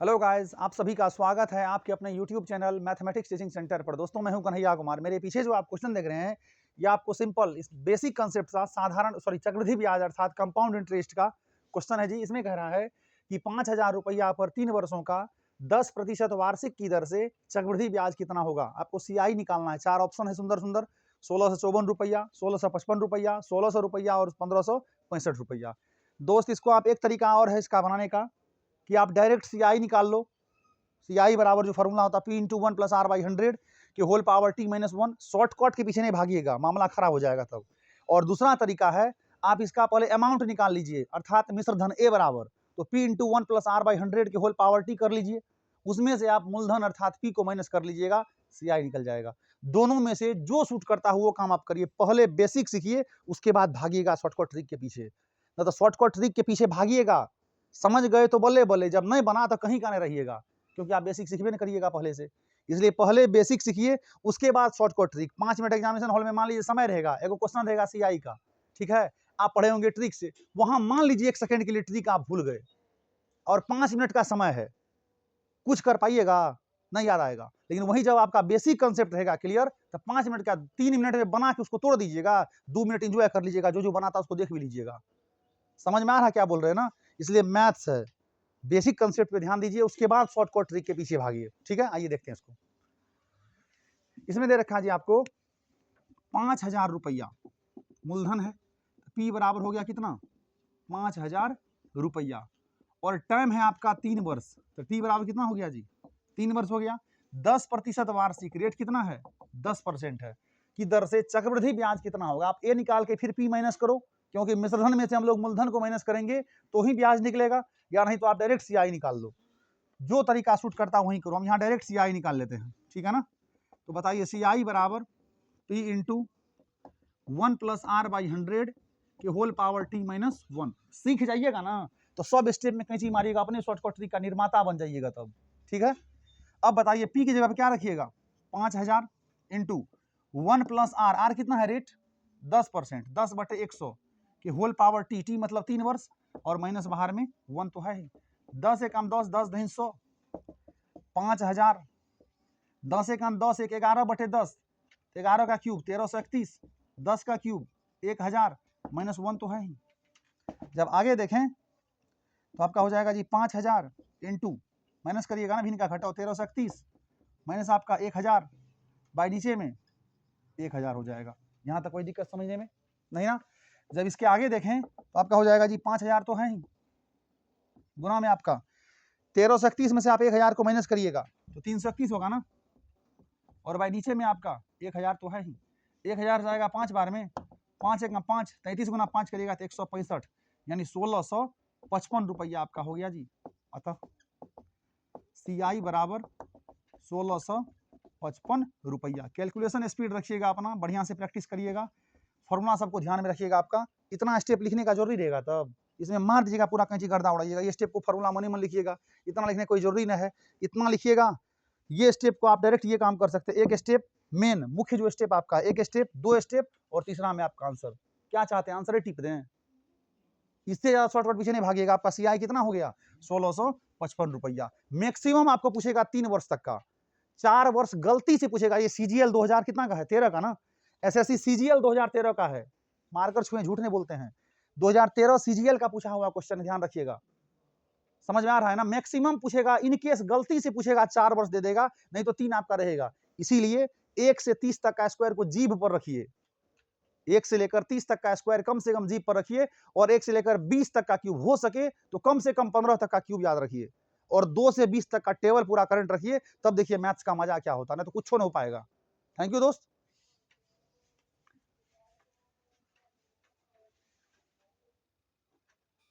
Hello guys, आप सभी का स्वागत है आपके अपने YouTube channel mathematics teaching centre पर। दोस्तों, मैं हूं कन्हैया कुमार। मेरे पीछे जो आप क्वेश्चन देख रहे हैं, ये आपको सिंपल इस बेसिक कांसेप्ट का चक्रवृद्धि ब्याज अर्थात कंपाउंड इंटरेस्ट का क्वेश्चन है जी। इसमें कह रहा है कि 5,000 रुपया पर 3 वर्षों का 10% वार्षिक की दर से चक्रवृद्धि ब्याज कितना होगा। आपको सीआई निकालना है। 4 ऑप्शन है सुंदर सुंदर। 1654 रुपया, 1655 रुपया, 1600 रुपया और 1565 रुपया। दोस्त, इसको आप एक तरीका और है इसका बनाने का कि आप डायरेक्ट सीआई निकाल लो। सीआई बराबर जो फॉर्मूला होता है P into 1 plus R by 100 के whole power T minus 1। Shortcut के पीछे नहीं भागिएगा, मामला खराब हो जाएगा तब। और दूसरा तरीका है, आप इसका पहले अमाउंट निकाल लीजिए अर्थात मिश्र धन ए बराबर, तो P into 1 plus R by 100 के होल पावर टी कर लीजिए। उसमें से आप मूलधन अर्थात पी को माइनस कर लीजिएगा, सीआई निकल जाएगा। दोनों में से जो सूट करता हो वो काम आप करिए। पहले बेसिक सीखिए, उसके बाद भागिएगा शॉर्टकट ट्रिक के पीछे। न तो शॉर्टकट ट्रिक के पीछे भागिएगा, समझ गए तो बल्ले बल्ले, जब नहीं बना तो कहीं का नहीं रहिएगा, क्योंकि आप बेसिक सीखबे नहीं करिएगा पहले से। इसलिए पहले बेसिक सीखिए, उसके बाद shortcut trick. 5 minute examination hall में मान लीजिए समय रहेगा, एगो क्वेश्चन रहेगा सीआई का, ठीक है, आप पढ़े होंगे ट्रिक से। वहां मान लीजिए 1 सेकंड के लिए ट्रिक आप भूल गए और 5 मिनट का समय है, कुछ कर पाइएगा? नहीं याद आएगा। लेकिन वही जब आपका बेसिक कंसेप्ट रहेगा क्लियर, तो 5 मिनट का 3 मिनट में बना के उसको तोड़ दीजिएगा, 2 मिनट इंजॉय कर लीजिएगा, जो जो बनाता उसको देख भी लीजिएगा। समझ में आ रहा क्या बोल रहे हैं ना? इसलिए मैथ्स है, बेसिक कंसेप्ट पे ध्यान दीजिए, उसके बाद शॉर्टकट ट्रिक के पीछे भागिए। ठीक है, आइए देखते हैं इसको। इसमें दे रखा है जी आपको 5,000 रुपया मूलधन है। पी बराबर हो गया कितना? 5,000 रुपया। और टाइम है आपका 3 वर्ष, तो टी बराबर कितना हो गया जी? 3 वर्ष हो गया। 10% वार्षिक रेट कितना है? 10% है की दर से चक्रवृद्धि ब्याज कितना होगा। आप ए निकाल के फिर पी माइनस करो, क्योंकि मिश्रधन में से हम लोग मूलधन को माइनस करेंगे तो ही ब्याज निकलेगा, या नहीं तो आप डायरेक्ट सीआई निकाल लो। जो तरीका सूट करता वही करो। हम यहाँ डायरेक्ट सीआई निकाल लेते हैं, ठीक है ना? तो बताइए, सीआई बराबर P into 1 plus R by 100 के होल पावर टी माइनस 1। सीख जाइएगा ना तो सब स्टेप में कैंची मारिएगा, अपने शॉर्टकट ट्रिक का निर्माता बन जाइएगा तब। ठीक है, अब बताइए पी की जगह पे क्या रखिएगा? 5,000 इंटू 1 प्लस आर, आर कितना है रेट? 10%, 10/100 के होल पावर टी, टी मतलब 3 वर्ष, और माइनस बाहर में 1 तो है ही। 10 एकम 10, 10 दहीन 100, 5,000, 10 एकम 10, 11/10, 11 का क्यूब 1331, 10 का क्यूब 1,000, माइनस 1 तो है ही। जब आगे देखें तो आपका हो जाएगा जी 5,000 इंटू, माइनस करिएगा ना, भिन्न का घटाओ, 1331 माइनस आपका 1,000 बाई नीचे में 1,000 हो जाएगा। यहाँ तक कोई दिक्कत समझने में नहीं ना? जब इसके आगे देखें तो आपका हो जाएगा जी 5,000 तो है ही, गुना में आपका 1331 में से आप 1,000 को माइनस करिएगा तो 331 होगा ना, और भाई नीचे में आपका 1,000 तो है ही। 1,000 जाएगा 5 बार में, 5 एक 5, 33 गुना 5 करिएगा तो 165, यानी 1655 रुपया आपका हो गया जी। अतः सीआई बराबर 1655 रुपया। कैलकुलेशन स्पीड रखिएगा अपना, बढ़िया से प्रैक्टिस करिएगा, फॉर्मूला सबको ध्यान में रखिएगा। आपका इतना स्टेप लिखने का जरूरी रहेगा, तब इसमें मार दीजिएगा, पूरा कैंची गर्दा उड़ाइएगा। ये स्टेप को फॉर्मूला मन ही मन लिखिएगा, इतना लिखने कोई जरूरी नहीं है। इतना लिखिएगा, ये स्टेप को आप डायरेक्ट ये काम कर सकते हैं। एक स्टेप मेन मुख्य जो स्टेप आपका, एक स्टेप, 2 स्टेप, और तीसरा में आपका आंसर। क्या चाहते हैं, आंसर ही टिप दें, इससे ज्यादा शॉर्टकट पीछे नहीं भागिएगा। आपका सीआई कितना हो गया? 1655 रुपया। मैक्सिमम आपको पूछेगा 3 वर्ष तक का, 4 वर्ष गलती से पूछेगा। ये सीजीएल 2000 कितना का है? 13 का ना। एसएससी सीजीएल 2013 का है, मार्कर छुए झूठ नहीं बोलते हैं। 2013 सीजीएल का पूछा हुआ क्वेश्चन, ध्यान रखिएगा। समझ में आ रहा है ना? मैक्सिमम पूछेगा, इन केस गलती से पूछेगा 4 वर्ष दे देगा, नहीं तो 3 आपका रहेगा। इसीलिए 1 से 30 तक का स्क्वायर को जीभ पर रखिए, 1 से लेकर 30 तक का स्क्वायर कम से कम जीभ पर रखिए, और 1 से लेकर 20 तक का क्यूब, हो सके तो कम से कम 15 तक का क्यूब याद रखिए, और 2 से 20 तक का टेबल पूरा करंट रखिए। तब देखिए मैथ्स का मजा क्या होता है, ना तो कुछ नहीं हो पाएगा। थैंक यू दोस्त।